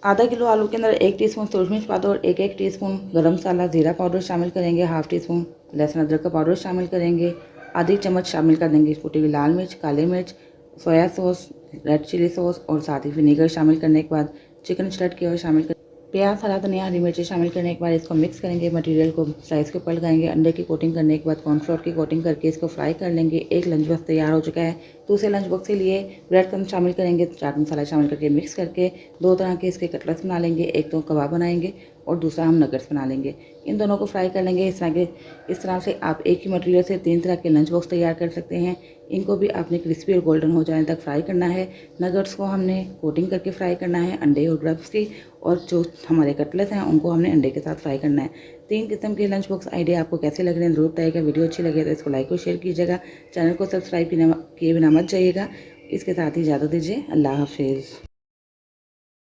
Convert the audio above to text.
आधा किलो आलू के अंदर 1 टीस्पून सूरज मिर्च पाउडर, 1 टीस्पून गरम मसाला ज़ीरा पाउडर शामिल करेंगे, हाफ टीस्पून लहसुन अदरक का पाउडर शामिल करेंगे, आधी चम्मच शामिल कर देंगे कुटी हुई लाल मिर्च, काली मिर्च, soya sauce, red chilli sauce और साथ ही विनेगर शामिल करने के बाद चिकन स्टर्ड किया हुआ शामिल कर प्याज, हरा धनिया, हरी मिर्ची शामिल करने के बाद इसको मिक्स करेंगे। मटेरियल को स्लाइस के ऊपर लगाएंगे। अंडे की कोटिंग करने के बाद कॉर्नफ्लोर की कोटिंग करके इसको फ्राई कर लेंगे। एक लंच बॉक्स तैयार हो चुका है। दूसरे लंच बॉक्स के लिए ब्रेड क्रम्ब शामिल करेंगे, चाट मसाला शामिल करके मिक्स करके दो तरह के इसके कटलेट्स बना लेंगे। एक तो कबाब बनाएंगे और दूसरा हम नगेट्स बना लेंगे। इन दोनों को फ्राई कर लेंगे। इस तरह से आप एक ही मटेरियल से 3 तरह के लंच बॉक्स तैयार कर सकते हैं। इनको भी आपने क्रिस्पी और गोल्डन हो जाने तक फ्राई करना है। नगेट्स को हमने कोटिंग करके फ्राई करना है अंडे और क्रम्ब्स की, और जो हमारे कटलेट्स हैं उनको हमने अंडे के साथ फ्राई करना है। 3 किस्म के लंच बॉक्स आइडिया आपको कैसे लग रहे हैं ज़रूर बताइएगा। वीडियो अच्छी लगे तो इसको लाइक और शेयर कीजिएगा। चैनल को सब्सक्राइब किए बिना मत जाइएगा। इसके साथ ही इजाज़त दीजिए। अल्लाह हाफिज़।